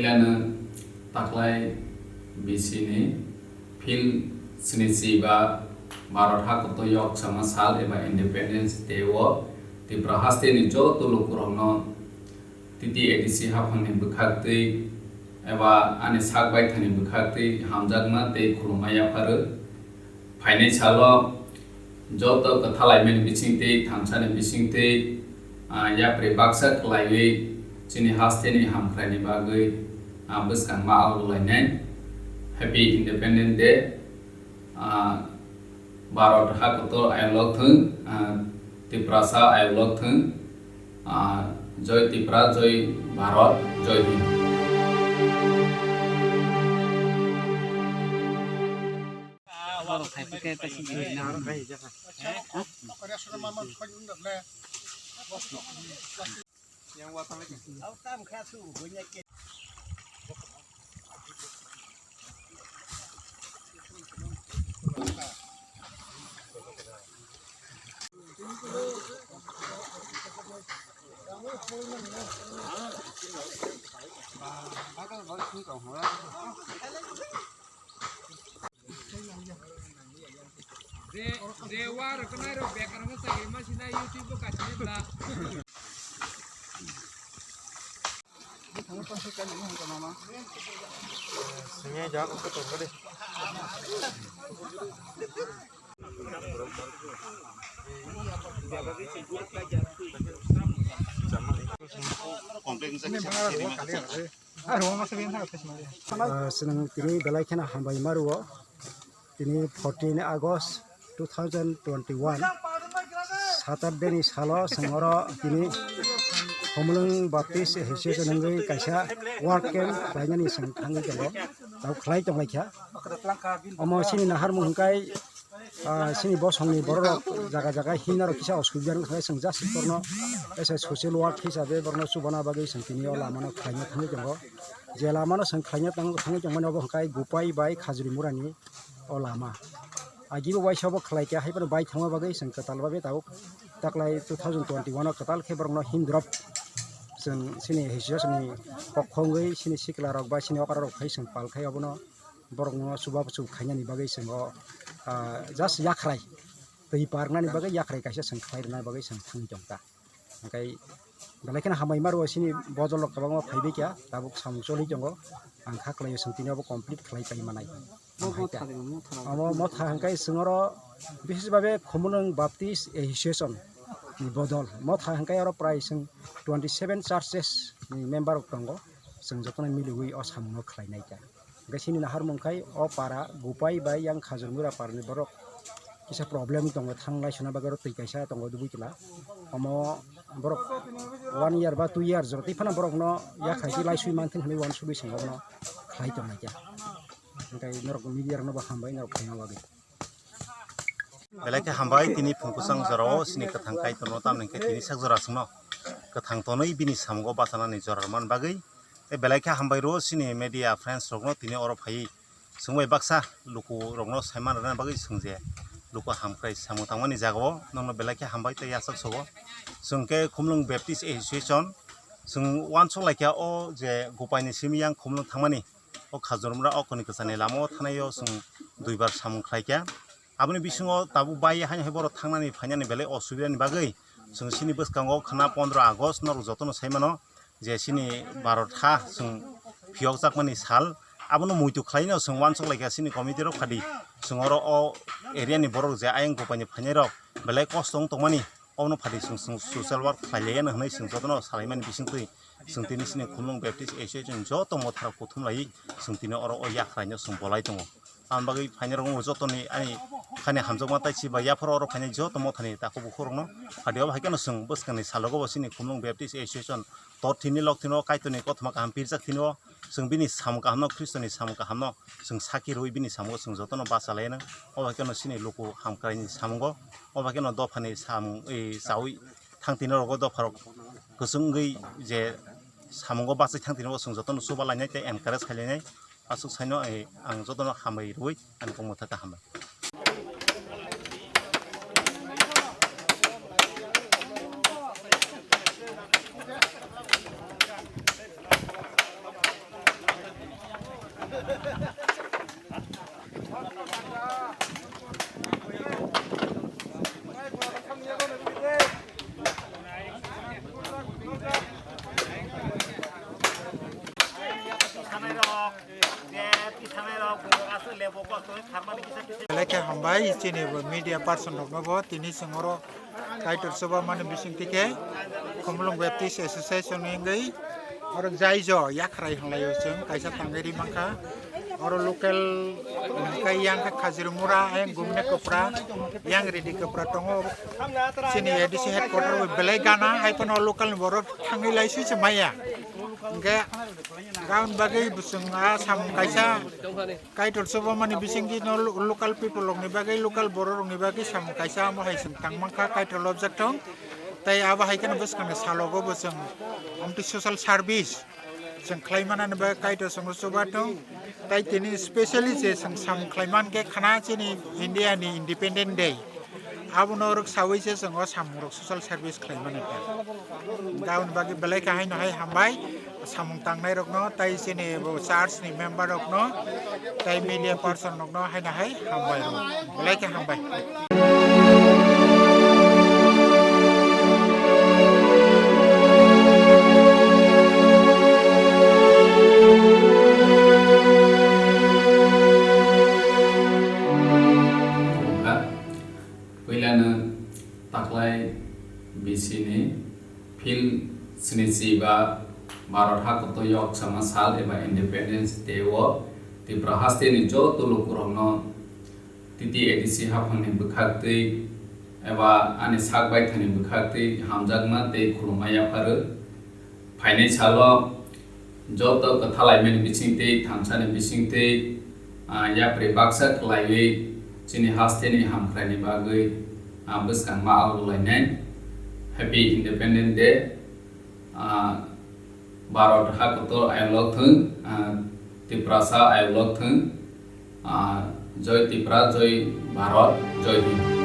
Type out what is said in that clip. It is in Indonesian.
Pilihan taklay BC Phil Sinisiba Bharat Hakoto Yok sama sal eba Independence Day wo ti prahaste ni jo tulukurongno titi edisi hafangni bukhakti eba ani sakbai thani bukhakti hamjagma te khulumaya pharu phainai salo joto kathalaimen bisingte thamsani bisingte yapre baksa klaiwi chini hasteni hamkhrani bagai buskang ma aulainai Happy Independence Day Bharat Hakoto ayolok thung Tiprasa ayolok thung Joy Tipra Joy Bharat Joy Hind Dewa rekenai ro bekar nge sagi masih na YouTube ka chila. Sini jangan ke tu deh. Senang tini balai kena hambai maruo tini 14 Agust 2021 Saturday ni salo sengoro tini homolong baptis hesi senangai kaisa work camp lainnya ni sengkangi jalo tau kelai tong lagi ya omo sini nahar mungkai sini bos hongni borok jaga-jaga hinaro kisa oskubian khai sengjas korno ese social work hisabe borno subana bagai sengtini ola mano khaina thangi jalo je lamano sengkhaina thangi jalo mano hongkai gupai bai khajuri murani olama agibo bai sabo khlai kya hai bai thangma bagai seng katal babe tau taklai 2021 katal ke borno hindrop seng sini hisia sini pokhongai sini sikla rok ba sini okara rok khai seng pal khai abono borno subab sub khaina ni bagai seng just yakrai tei parna ni bagai yakrai kaisa seng khlai na bagai seng thang jongta kai dalai kena hamai maru sini bojol lok kabang phaibe kya tabuk samsoli jongo ang khaklai seng tini abo complete khlai pai manai amo motha hangkai sengoro bises babe khomunung baptist association ni bodol motha hangkai aro prai seng 27 churches ni member ok tongo seng jotona milugui o samno khlainai ka gasini nahar mungkai o para gupai bai yang khajurmura parni borok kisa problem tongo thanglai suna bagaro tei kaisa tongo dubui kila amo borok 1 year ba 2 year joti phana borok no ya khaiti lai sui mantin hni wan subi sing no khlai tongai ka kai norok media no ba hambai norok khaina wagi belai ke hambai tini phungkusang joro sini kathangkai tono tamne ke tini sakjora singno kathang tonoi bini samgo basana ni jorarman bagai e belai ke hambai ro sini media friends rokno tini oro phai sungbai baksa luku rokno saiman rana bagai sungje luku hamkrai samu tangmani jagao nongno belai ke hambai te yasak sobo sungke khumlung baptist association sung wansok laikya o je gopaini simiyang khumlung thangmani o khajurmura o koni kasane lamo thanayo sung duibar samung khlaikya aboni bisingo tabu bai hain heboro thangnani phainani belai osubidani bagai sung sini boskango khana 15 August nor jotono saimano je sini Bharat ha sung phiok jakmani sal abono muitu khlaino sung wansok laikya sini committee ro khadi sungoro o area ni borok je ayang gopaini phainai rok belai kostong tongmani ono phadi sung social work khlailena hnai sung jotono salaimani bisingtui sungtini sini khumlung baptist association joto mothara kothum lai sungtini oro o yakhraino sung bolai tongo an bagai phainero jotoni ani khane hamjokma taisi ba yaphoro oro phainai joto mothani tako bukhorno adio bhaikano sung boskani salogo sini khumlung baptist association torthini lokthino kaitoni kothma kaham pirjak thino sung bini samka hamno kristoni samka hamno sung saki roi bini samungo sung jotono basalena o bhaikano sini luku hamkraini samungo o bhaikano dofani sam ei sawi thangtino rogo dofarok kusungei je samungo basai thangtino sung jotono suba lainai te encourage khailai asuk saino ang jotono hamai roi an komotha ka hamai Belai hambai sini media person dok nobo tini sengoro kaitor soba mana bising tike Komlong Baptist Association ingai orang jaijo yakrai hanglayo seng kaisa tanggeri mangka orang lokal kai yang ke Kazirumura yang gumne kopra yang ready kopra tongo sini edisi headquarter belai gana hai pun lokal borok tangi laisu semaya enggak gaun bagai busung sam kaisa kaitor soba mani bising di no local people long ni bagai local borok ni bagai sam kaisa mo hai sentang mangka kaitor object tong tai aba hai kan bus kan salogo busung anti social service seng klaiman ba kaitor song soba tong tai tini specially je sang sam klaiman ke khana chini India ni Independent Day abo norok sawai je sang samurok social service klaiman eta gaun bagi belai ka hai no hai hambai samung tangnai rok no tai sini bo church ni member rok no tai media person rok no hai na hai hambai ro belai ka hambai taklai BC ni phil snisi ba Maratha Kotoyok sama sal eba Independence Day wo ti prahaste ni jo tulu kurangno titi edisi hapang ni bukhakti eba ani sakbai thani bukhakti hamjagma te khulumaya paru phaine chalo jo to kathalai men bisingte thamsani bisingte ya prebaksa klaiwi chini haste ni hamkrani bagai Beskan maal lainnya Happy Independence Day Barat hak betul ayolok thung Tiprasa ayolok thung Joy Tipra Joy Barat Joy Hind